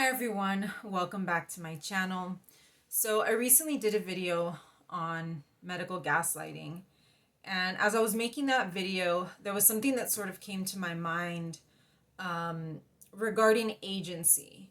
Hi everyone, welcome back to my channel. So I recently did a video on medical gaslighting, and as I was making that video, there was something that sort of came to my mind regarding agency.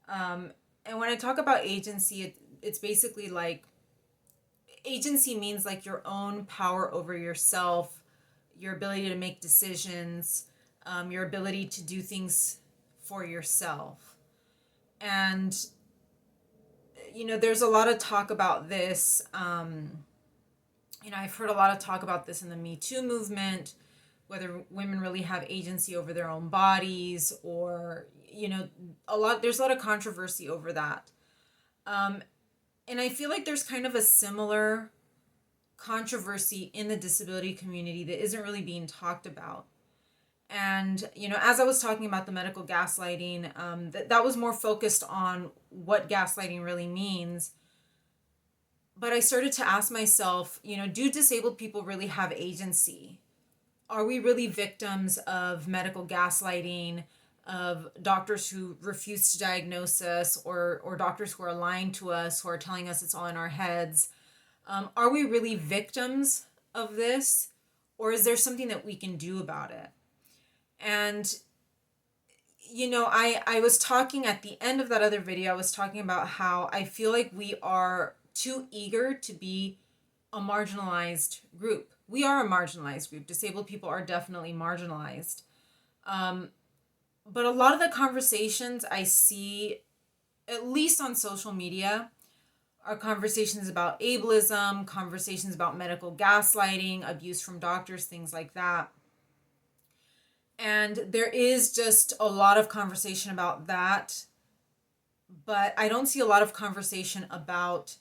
And when I talk about agency, it's basically like agency means like your own power over yourself, your ability to make decisions, your ability to do things for yourself. And there's a lot of talk about this. I've heard a lot of talk about this in the Me Too movement, whether women really have agency over their own bodies, or there's a lot of controversy over that. And I feel like there's kind of a similar controversy in the disability community that isn't really being talked about. And, as I was talking about the medical gaslighting, that was more focused on what gaslighting really means. But I started to ask myself, do disabled people really have agency? Are we really victims of medical gaslighting, of doctors who refuse to diagnose us, or doctors who are lying to us, who are telling us it's all in our heads? Are we really victims of this? Or is there something that we can do about it? And, I was talking at the end of that other video, I was talking about how I feel like we are too eager to be a marginalized group. We are a marginalized group. Disabled people are definitely marginalized. But a lot of the conversations I see, at least on social media, are conversations about ableism, conversations about medical gaslighting, abuse from doctors, things like that. And there is just a lot of conversation about that, but I don't see a lot of conversation about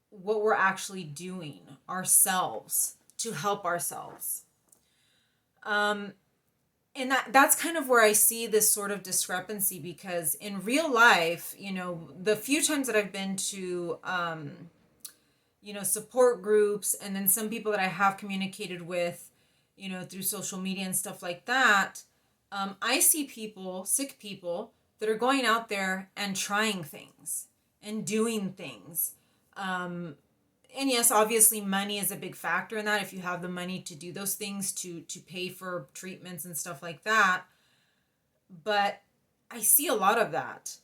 what we're actually doing ourselves to help ourselves. And that's kind of where I see this sort of discrepancy, because in real life, the few times that I've been to, support groups, and then some people that I have communicated with, through social media and stuff like that, I see people, sick people, that are going out there and trying things and doing things. And yes, obviously money is a big factor in that, if you have the money to do those things, to pay for treatments and stuff like that. But I see a lot of that,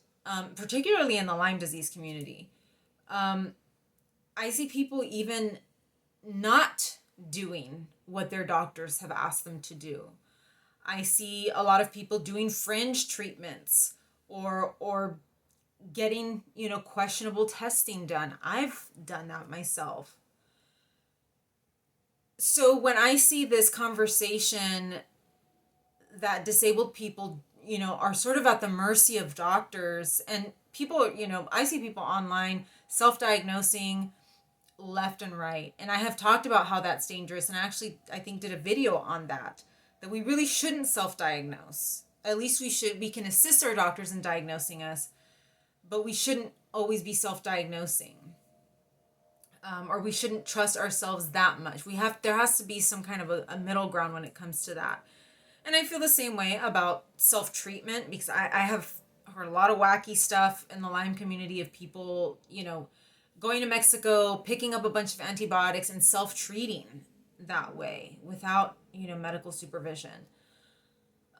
particularly in the Lyme disease community. I see people even not doing what their doctors have asked them to do. I see a lot of people doing fringe treatments, or getting, questionable testing done. I've done that myself. So when I see this conversation that disabled people, are sort of at the mercy of doctors, and people, I see people online self-diagnosing left and right. And I have talked about how that's dangerous, and I think did a video on that we really shouldn't self-diagnose. At least we can assist our doctors in diagnosing us, but we shouldn't always be self-diagnosing. Or we shouldn't trust ourselves that much. There has to be some kind of a middle ground when it comes to that. And I feel the same way about self-treatment, because I have heard a lot of wacky stuff in the Lyme community of people, going to Mexico, picking up a bunch of antibiotics and self-treating that way without, medical supervision.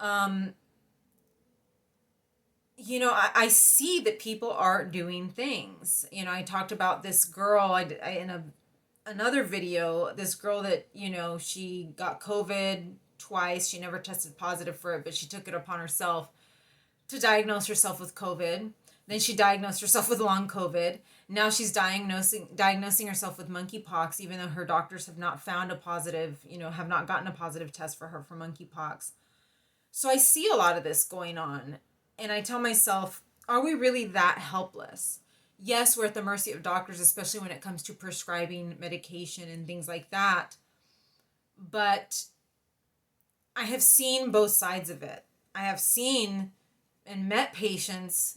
I see that people are doing things. I talked about this girl in another video, this girl that, she got COVID twice. She never tested positive for it, but she took it upon herself to diagnose herself with COVID. Then she diagnosed herself with long COVID. Now she's diagnosing herself with monkeypox, even though her doctors have not found a positive, have not gotten a positive test for her for monkeypox. So I see a lot of this going on. And I tell myself, are we really that helpless? Yes, we're at the mercy of doctors, especially when it comes to prescribing medication and things like that. But I have seen both sides of it. I have seen and met patients,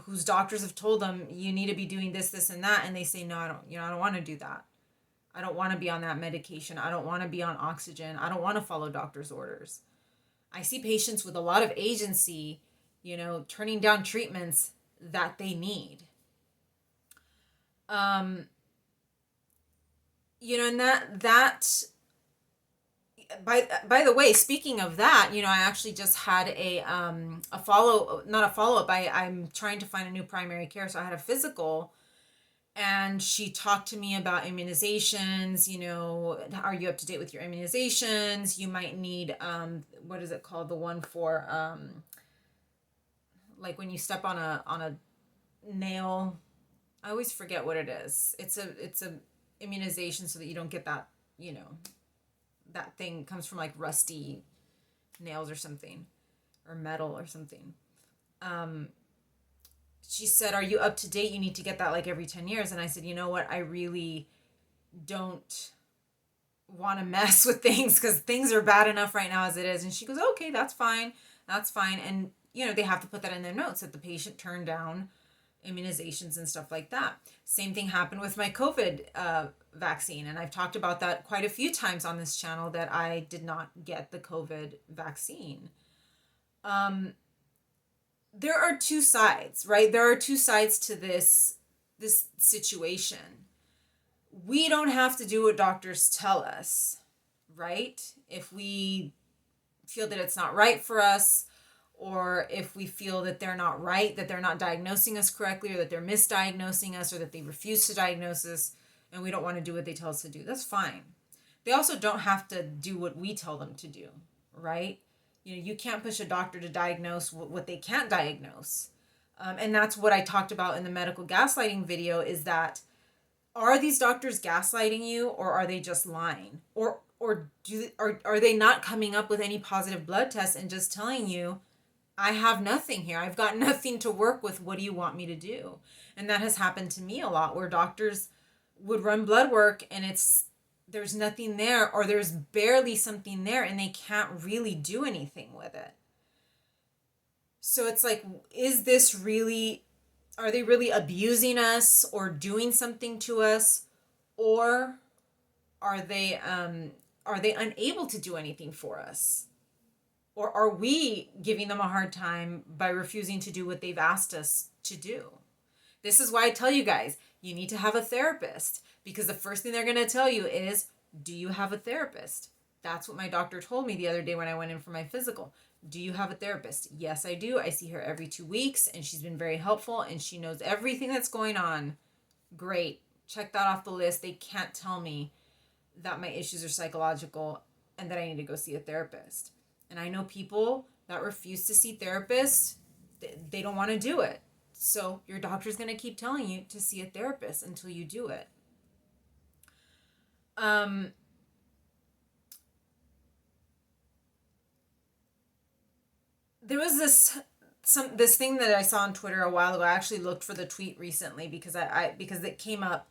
whose doctors have told them, you need to be doing this, this, and that. And they say, no, I don't want to do that. I don't want to be on that medication. I don't want to be on oxygen. I don't want to follow doctor's orders. I see patients with a lot of agency, turning down treatments that they need. Um, and that by the way, speaking of that, I actually just had a follow not a follow up. I'm trying to find a new primary care, so I had a physical, and she talked to me about immunizations. Are you up to date with your immunizations? You might need what is it called, the one for like when you step on a nail. I always forget what it is. It's a immunization so that you don't get that, that thing comes from like rusty nails or something, or metal or something. Um, she said, "Are you up to date? You need to get that like every 10 years." And I said, "You know what? I really don't want to mess with things because things are bad enough right now as it is." And she goes, "Okay, that's fine. That's fine." And, they have to put that in their notes that the patient turned down immunizations and stuff like that. Same thing happened with my COVID vaccine. And I've talked about that quite a few times on this channel, that I did not get the COVID vaccine. There are two sides, right? There are two sides to this situation. We don't have to do what doctors tell us, right? If we feel that it's not right for us, or if we feel that they're not right, that they're not diagnosing us correctly, or that they're misdiagnosing us, or that they refuse to diagnose us, and we don't want to do what they tell us to do, that's fine. They also don't have to do what we tell them to do, right? You can't push a doctor to diagnose what they can't diagnose. And that's what I talked about in the medical gaslighting video, is that, are these doctors gaslighting you, or are they just lying? Are they not coming up with any positive blood tests and just telling you, I have nothing here. I've got nothing to work with. What do you want me to do? And that has happened to me a lot, where doctors would run blood work and there's nothing there, or there's barely something there, and they can't really do anything with it. So it's like, are they really abusing us or doing something to us? Or are they unable to do anything for us? Or are we giving them a hard time by refusing to do what they've asked us to do? This is why I tell you guys, you need to have a therapist, because the first thing they're going to tell you is, do you have a therapist? That's what my doctor told me the other day when I went in for my physical. Do you have a therapist? Yes, I do. I see her every 2 weeks, and she's been very helpful, and she knows everything that's going on. Great. Check that off the list. They can't tell me that my issues are psychological and that I need to go see a therapist. And I know people that refuse to see therapists. They don't want to do it. So your doctor's going to keep telling you to see a therapist until you do it. There was this thing that I saw on Twitter a while ago. I actually looked for the tweet recently because because it came up.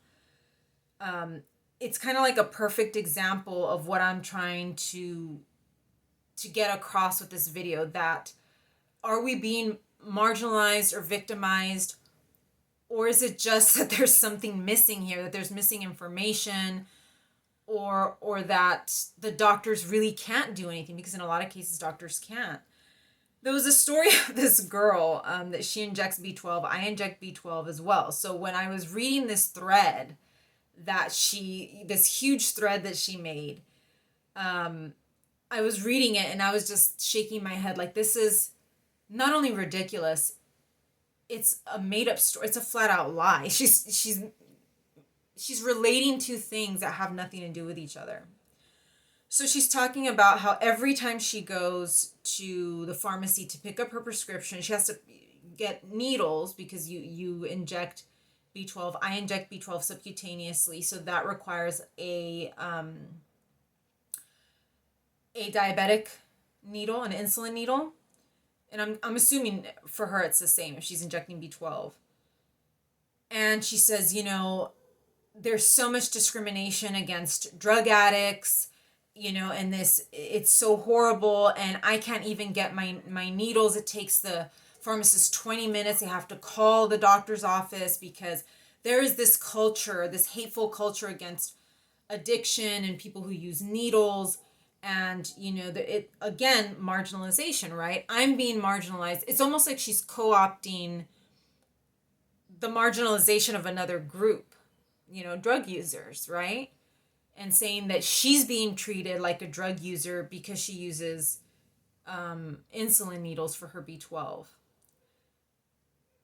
It's kind of like a perfect example of what I'm trying to get across with this video, that, are we being marginalized or victimized, or is it just that there's something missing here, that there's missing information, or that the doctors really can't do anything, because in a lot of cases doctors can't. There was a story of this girl that she injects B12. I inject B12 as well. So when I was reading this thread this huge thread that she made, I was reading it and I was just shaking my head like, this is not only ridiculous, it's a made up story. It's a flat out lie. She's relating two things that have nothing to do with each other. So she's talking about how every time she goes to the pharmacy to pick up her prescription, she has to get needles, because you inject B12. I inject B12 subcutaneously, so that requires a diabetic needle, an insulin needle. And I'm assuming for her it's the same if she's injecting B12. And she says, there's so much discrimination against drug addicts, and it's so horrible, and I can't even get my needles. It takes the pharmacist 20 minutes. They have to call the doctor's office, because there is this culture, this hateful culture against addiction and people who use needles. And, it again, marginalization, right? I'm being marginalized. It's almost like she's co-opting the marginalization of another group, drug users, right? And saying that she's being treated like a drug user because she uses insulin needles for her B12.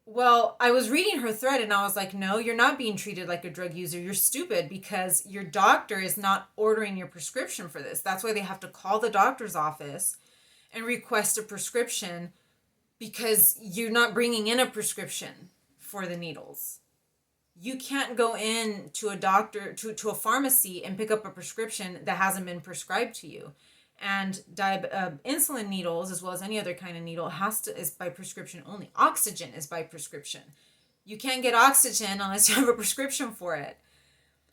Well, I was reading her thread and I was like, no, you're not being treated like a drug user. You're stupid because your doctor is not ordering your prescription for this. That's why they have to call the doctor's office and request a prescription, because you're not bringing in a prescription for the needles. You can't go in to a doctor, to a pharmacy, and pick up a prescription that hasn't been prescribed to you. And insulin needles, as well as any other kind of needle, is by prescription only. Oxygen is by prescription. You can't get oxygen unless you have a prescription for it.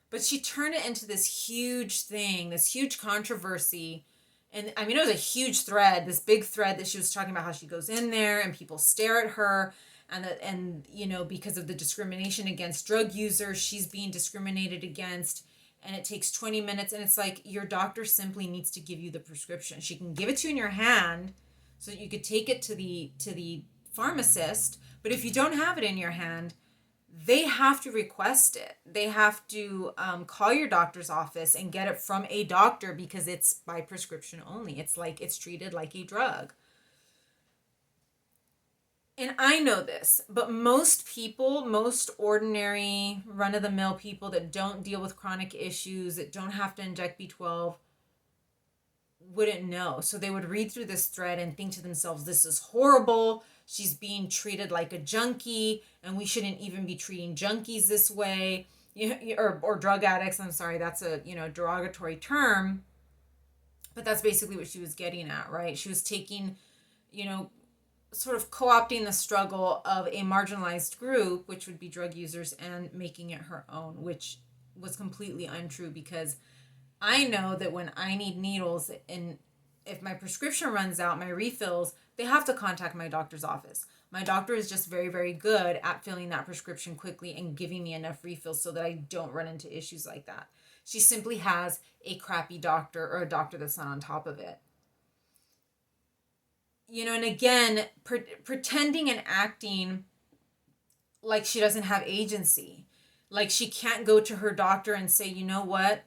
But she turned it into this huge thing, this huge controversy. And I mean, it was a huge thread, this big thread that she was talking about how she goes in there and people stare at her, and because of the discrimination against drug users, she's being discriminated against, and it takes 20 minutes. And it's like, your doctor simply needs to give you the prescription. She can give it to you in your hand so that you could take it to the pharmacist. But if you don't have it in your hand, they have to request it. They have to call your doctor's office and get it from a doctor, because it's by prescription only. It's treated like a drug. And I know this, but most people, most ordinary run-of-the-mill people that don't deal with chronic issues, that don't have to inject B12, wouldn't know. So they would read through this thread and think to themselves, this is horrible. She's being treated like a junkie, and we shouldn't even be treating junkies this way. Or drug addicts. I'm sorry, that's a derogatory term. But that's basically what she was getting at, right? She was taking, sort of co-opting the struggle of a marginalized group, which would be drug users, and making it her own, which was completely untrue, because I know that when I need needles, and if my prescription runs out, my refills, they have to contact my doctor's office. My doctor is just very, very good at filling that prescription quickly and giving me enough refills so that I don't run into issues like that. She simply has a crappy doctor, or a doctor that's not on top of it. And again, pretending and acting like she doesn't have agency. Like she can't go to her doctor and say, you know what?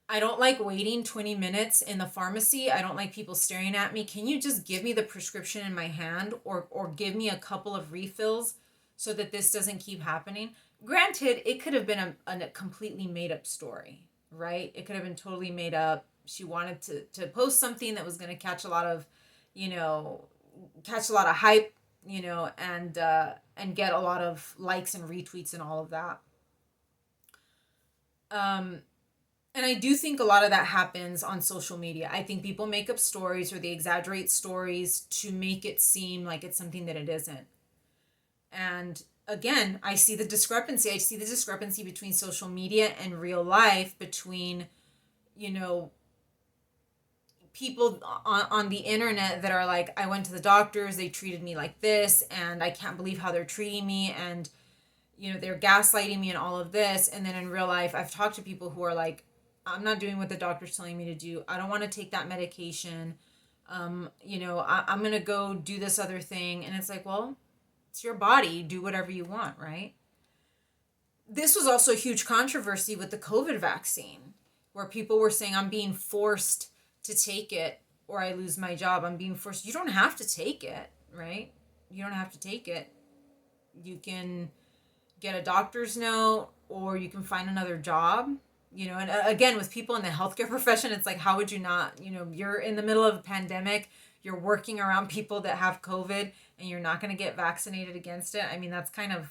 I don't like waiting 20 minutes in the pharmacy. I don't like people staring at me. Can you just give me the prescription in my hand, or give me a couple of refills so that this doesn't keep happening? Granted, it could have been a completely made up story, right? It could have been totally made up. She wanted to post something that was going to catch a lot of hype, and get a lot of likes and retweets and all of that. And I do think a lot of that happens on social media. I think people make up stories, or they exaggerate stories to make it seem like it's something that it isn't. And again, I see the discrepancy. I see the discrepancy between social media and real life, between, people on the internet that are like, I went to the doctors, they treated me like this, and I can't believe how they're treating me, and they're gaslighting me and all of this. And then in real life, I've talked to people who are like, I'm not doing what the doctor's telling me to do. I don't want to take that medication. I'm going to go do this other thing. And it's like, well, it's your body. Do whatever you want, right? This was also a huge controversy with the COVID vaccine, where people were saying, I'm being forced to take it or I lose my job. I'm being forced. You don't have to take it, right? You don't have to take it. You can get a doctor's note, or you can find another job, and again, with people in the healthcare profession, it's like, how would you not, you're in the middle of a pandemic, you're working around people that have COVID, and you're not going to get vaccinated against it. I mean, that's kind of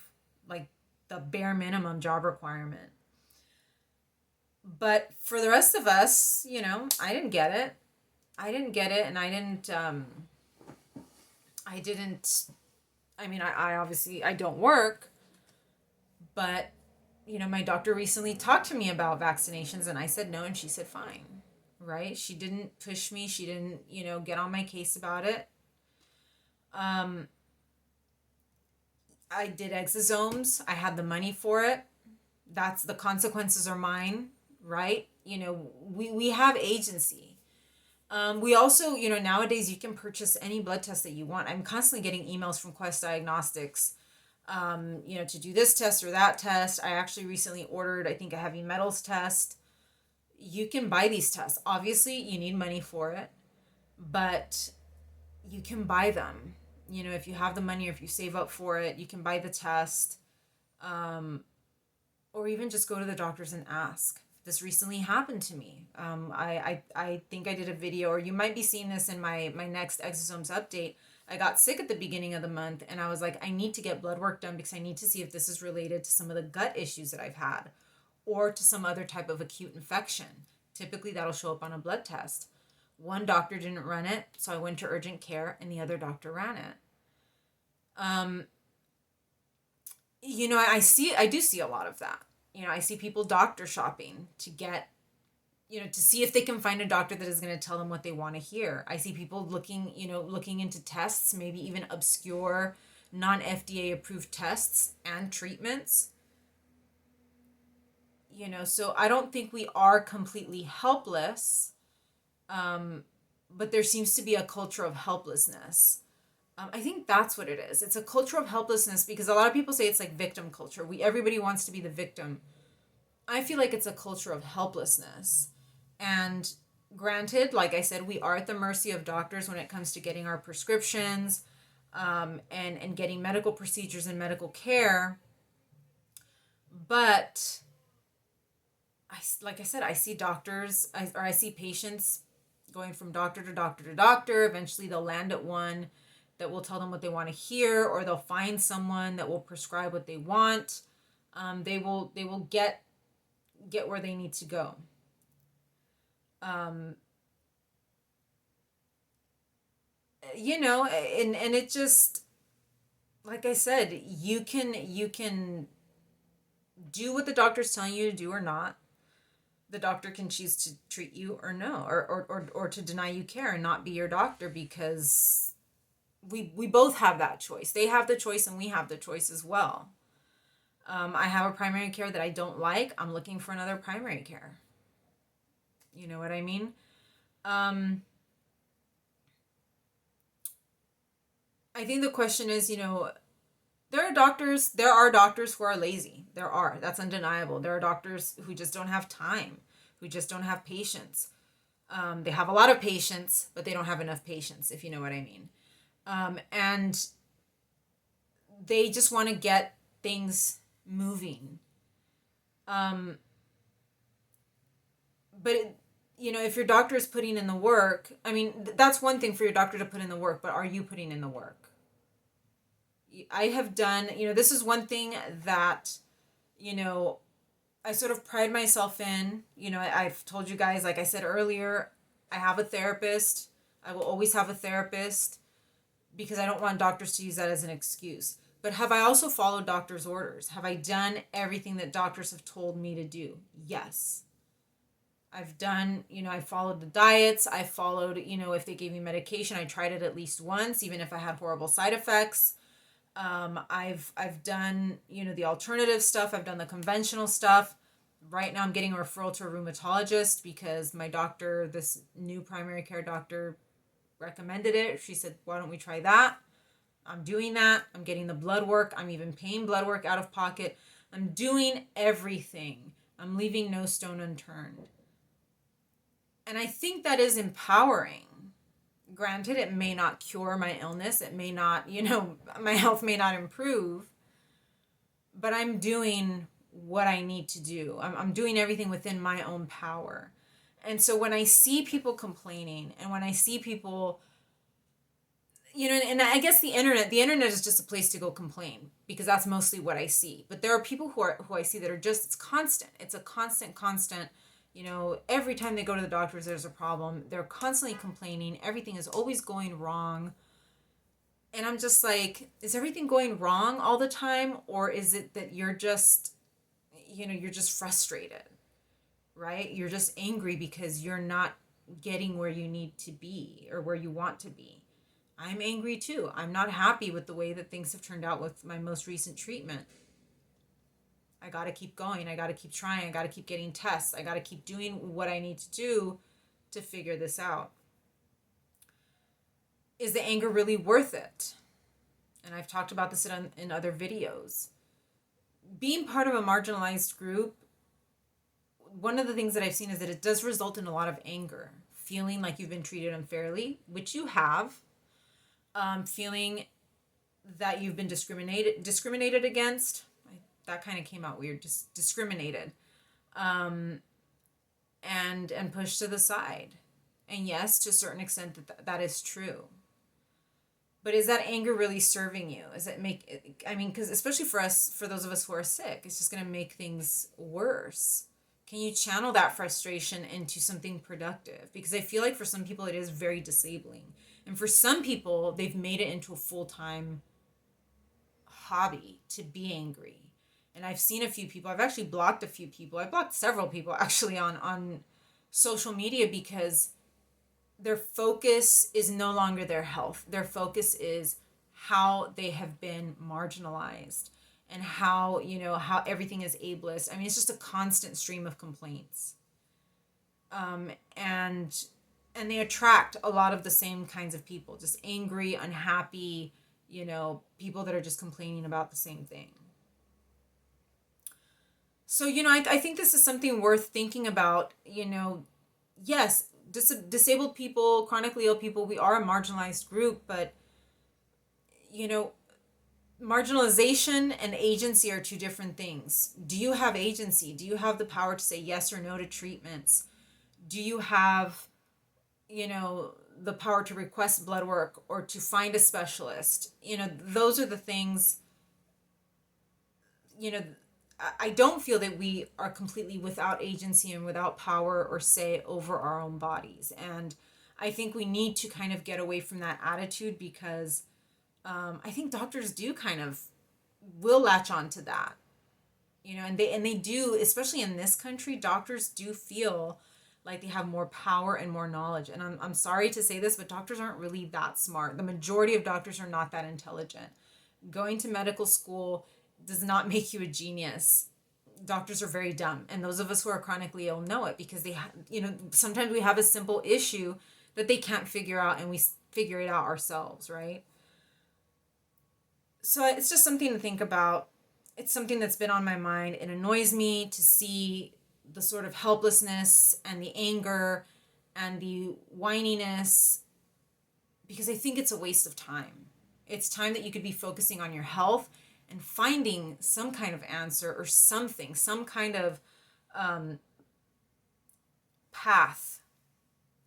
like the bare minimum job requirement. But for the rest of us, I didn't get it. And I obviously, I don't work, but, my doctor recently talked to me about vaccinations, and I said no, and she said fine, right? She didn't push me. She didn't, get on my case about it. I did exosomes. I had the money for it. That's, the consequences are mine, right? We have agency. We also, nowadays you can purchase any blood test that you want. I'm constantly getting emails from Quest Diagnostics to do this test or that test. I actually recently ordered, I think, a heavy metals test. You can buy these tests. Obviously, you need money for it, but you can buy them. If you have the money or if you save up for it, you can buy the test, or even just go to the doctors and ask. This recently happened to me. I think I did a video, or you might be seeing this in my next exosomes update. I got sick at the beginning of the month, and I was like, I need to get blood work done because I need to see if this is related to some of the gut issues that I've had or to some other type of acute infection. Typically, that'll show up on a blood test. One doctor didn't run it, so I went to urgent care, and the other doctor ran it. I do see a lot of that. I see people doctor shopping to get, to see if they can find a doctor that is going to tell them what they want to hear. I see people looking into tests, maybe even obscure non-FDA approved tests and treatments. So I don't think we are completely helpless, but there seems to be a culture of helplessness. I think that's what it is. It's a culture of helplessness because a lot of people say it's like victim culture. Everybody wants to be the victim. I feel like it's a culture of helplessness. And granted, like I said, we are at the mercy of doctors when it comes to getting our prescriptions, and getting medical procedures and medical care. But like I said, I see doctors, I see patients going from doctor to doctor to doctor. Eventually, they'll land at one that will tell them what they want to hear, or they'll find someone that will prescribe what they want. They will get where they need to go. And it just, like I said, you can do what the doctor's telling you to do or not. The doctor can choose to treat you or no, or to deny you care and not be your doctor, because we both have that choice. They have the choice and we have the choice as well. I have a primary care that I don't like. I'm looking for another primary care. You know what I mean? I think the question is, there are doctors who are lazy. That's undeniable. There are doctors who just don't have time, who just don't have patience. They have a lot of patience, but they don't have enough patience, if you know what I mean. And they just want to get things moving. But if your doctor is putting in the work, I mean, that's one thing for your doctor to put in the work, but are you putting in the work? I have done, this is one thing that, I sort of pride myself in. I've told you guys, like I said earlier, I have a therapist. I will always have a therapist because I don't want doctors to use that as an excuse. But have I also followed doctors' orders? Have I done everything that doctors have told me to do? Yes. I've done, I followed the diets. I followed, if they gave me medication, I tried it at least once, even if I had horrible side effects. I've done, the alternative stuff. I've done the conventional stuff. Right now I'm getting a referral to a rheumatologist because my doctor, this new primary care doctor, recommended it. She said, why don't we try that? I'm doing that. I'm getting the blood work. I'm even paying blood work out of pocket. I'm doing everything. I'm leaving no stone unturned. And I think that is empowering. Granted, it may not cure my illness. It may not, my health may not improve. But I'm doing what I need to do. I'm doing everything within my own power. And so when I see people complaining, and when I see people, and I guess the internet is just a place to go complain because that's mostly what I see. But there are people who I see that are just, it's constant. It's a constant. Every time they go to the doctors, there's a problem. They're constantly complaining. Everything is always going wrong. And I'm just like, is everything going wrong all the time? Or is it that you're just, you're just frustrated, right? You're just angry because you're not getting where you need to be or where you want to be. I'm angry too. I'm not happy with the way that things have turned out with my most recent treatment. I got to keep going. I got to keep trying. I got to keep getting tests. I got to keep doing what I need to do to figure this out. Is the anger really worth it? And I've talked about this in other videos. Being part of a marginalized group, one of the things that I've seen is that it does result in a lot of anger, feeling like you've been treated unfairly, which you have, feeling that you've been discriminated against. That kind of came out weird, just discriminated, and pushed to the side. And yes, to a certain extent, that is true. But is that anger really serving you? Is it make, I mean, because especially for us, for those of us who are sick, it's just going to make things worse. Can you channel that frustration into something productive? Because I feel like for some people it is very disabling. And for some people, they've made it into a full-time hobby to be angry. And I've seen a few people, I've actually blocked a few people. I blocked several people actually on social media because their focus is no longer their health. Their focus is how they have been marginalized and how, how everything is ableist. I mean, it's just a constant stream of complaints. And they attract a lot of the same kinds of people, just angry, unhappy, people that are just complaining about the same thing. So, I think this is something worth thinking about. Yes, disabled people, chronically ill people, we are a marginalized group, but, marginalization and agency are two different things. Do you have agency? Do you have the power to say yes or no to treatments? Do you have, the power to request blood work or to find a specialist? Those are the things, I don't feel that we are completely without agency and without power or say over our own bodies. And I think we need to kind of get away from that attitude because I think doctors do kind of will latch on to that, and they do, especially in this country, doctors do feel like they have more power and more knowledge. And I'm sorry to say this, but doctors aren't really that smart. The majority of doctors are not that intelligent. Going to medical school does not make you a genius. Doctors are very dumb. And those of us who are chronically ill know it because sometimes we have a simple issue that they can't figure out and we figure it out ourselves, right? So it's just something to think about. It's something that's been on my mind. It annoys me to see the sort of helplessness and the anger and the whininess because I think it's a waste of time. It's time that you could be focusing on your health and finding some kind of answer or something, some kind of path,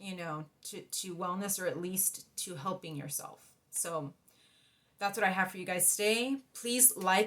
to wellness or at least to helping yourself. So that's what I have for you guys today. Please like,